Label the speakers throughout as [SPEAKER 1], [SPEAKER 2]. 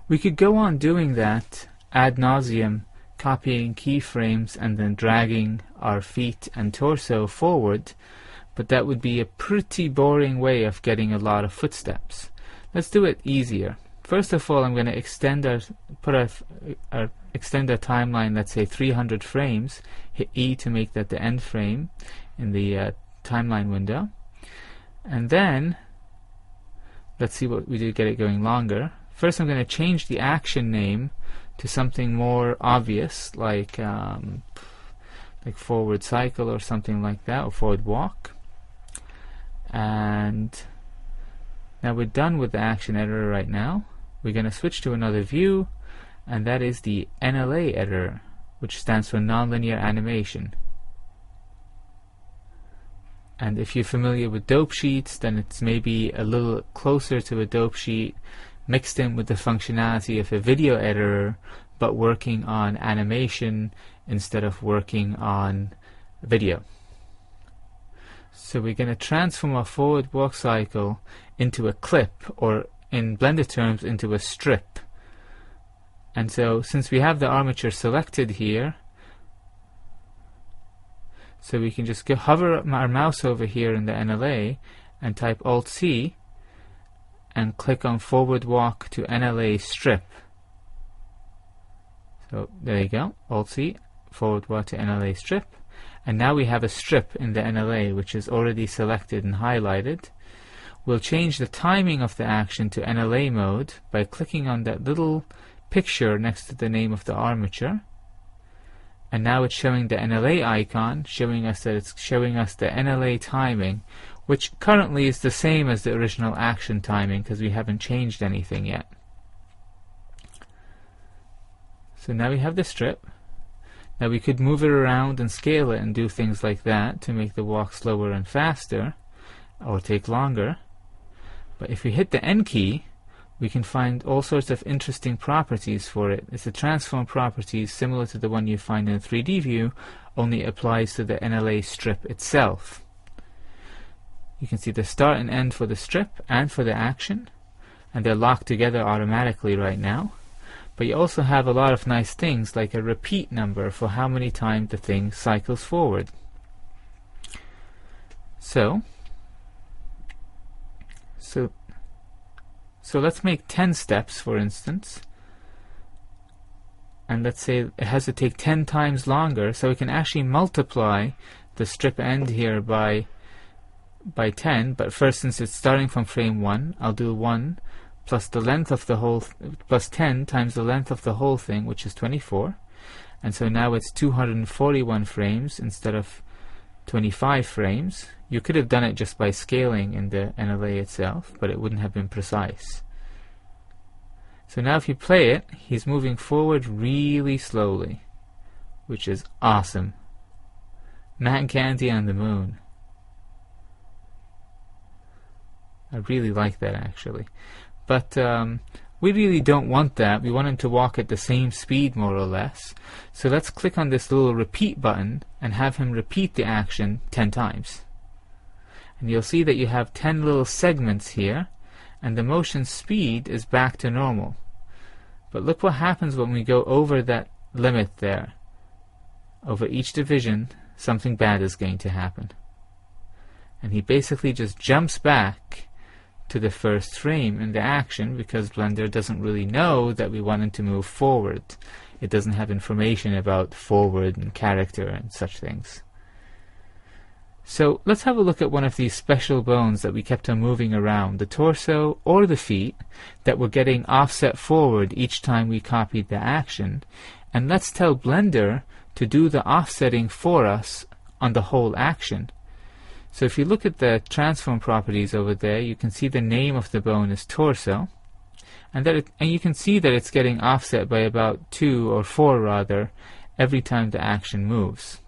[SPEAKER 1] We could go on doing that ad nauseum, copying keyframes and then dragging our feet and torso forward, but that would be a pretty boring way of getting a lot of footsteps. Let's do it easier. First of all, I'm going to extend our timeline, let's say 300 frames. Hit E to make that the end frame in the timeline window. And then, let's see what we do to get it going longer. First, I'm going to change the action name to something more obvious, like forward cycle or something like that, or forward walk. And now we're done with the action editor right now. We're going to switch to another view, and that is the NLA editor, which stands for nonlinear animation. And if you're familiar with dope sheets, then it's maybe a little closer to a dope sheet, mixed in with the functionality of a video editor, but working on animation instead of working on video. So we're going to transform our forward walk cycle into a clip, or in Blender terms, into a strip. And so since we have the armature selected here, so we can just hover our mouse over here in the NLA and type Alt-C and click on forward walk to NLA strip. So there you go, Alt-C, forward walk to NLA strip. And now we have a strip in the NLA, which is already selected and highlighted. We'll change the timing of the action to NLA mode by clicking on that little picture next to the name of the armature. And now it's showing the NLA icon, showing us that it's showing us the NLA timing, which currently is the same as the original action timing because we haven't changed anything yet. So now we have the strip. Now we could move it around and scale it and do things like that to make the walk slower and faster, or take longer. But if we hit the N key, we can find all sorts of interesting properties for it. It's a transform property similar to the one you find in a 3D view, only it applies to the NLA strip itself. You can see the start and end for the strip and for the action, and they're locked together automatically right now. But you also have a lot of nice things like a repeat number for how many times the thing cycles forward. So let's make 10 steps, for instance, and let's say it has to take 10 times longer, so we can actually multiply the strip end here by 10. But first, since it's starting from frame 1, I'll do 1 plus the length of the whole plus 10 times the length of the whole thing, which is 24. And so now it's 241 frames instead of 25 frames. You could have done it just by scaling in the NLA itself, but it wouldn't have been precise. So now if you play it, he's moving forward really slowly, which is awesome. Man Candy on the moon. I really like that, actually. But we really don't want that. We want him to walk at the same speed, more or less. So let's click on this little repeat button and have him repeat the action 10 times. And you'll see that you have 10 little segments here, and the motion speed is back to normal. But look what happens when we go over that limit there. Over each division, something bad is going to happen. And he basically just jumps back to the first frame in the action because Blender doesn't really know that we want him to move forward. It doesn't have information about forward and character and such things. So let's have a look at one of these special bones that we kept on moving around, the torso or the feet, that were getting offset forward each time we copied the action. And let's tell Blender to do the offsetting for us on the whole action. So if you look at the transform properties over there, you can see the name of the bone is torso, and you can see that it's getting offset by about 2 or 4 rather every time the action moves.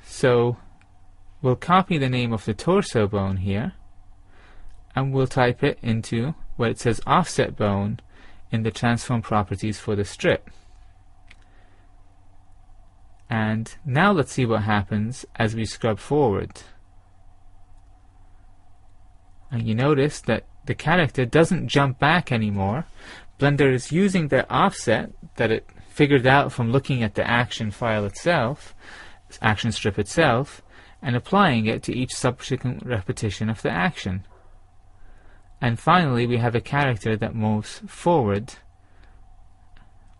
[SPEAKER 1] So we'll copy the name of the torso bone here, and we'll type it into where it says offset bone in the transform properties for the strip. And now let's see what happens as we scrub forward. And you notice that the character doesn't jump back anymore. Blender is using the offset that it figured out from looking at the action file itself, action strip itself, and applying it to each subsequent repetition of the action. And finally, we have a character that moves forward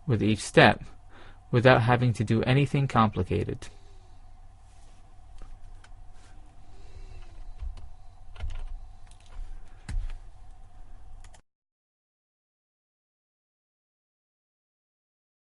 [SPEAKER 1] with each step without having to do anything complicated.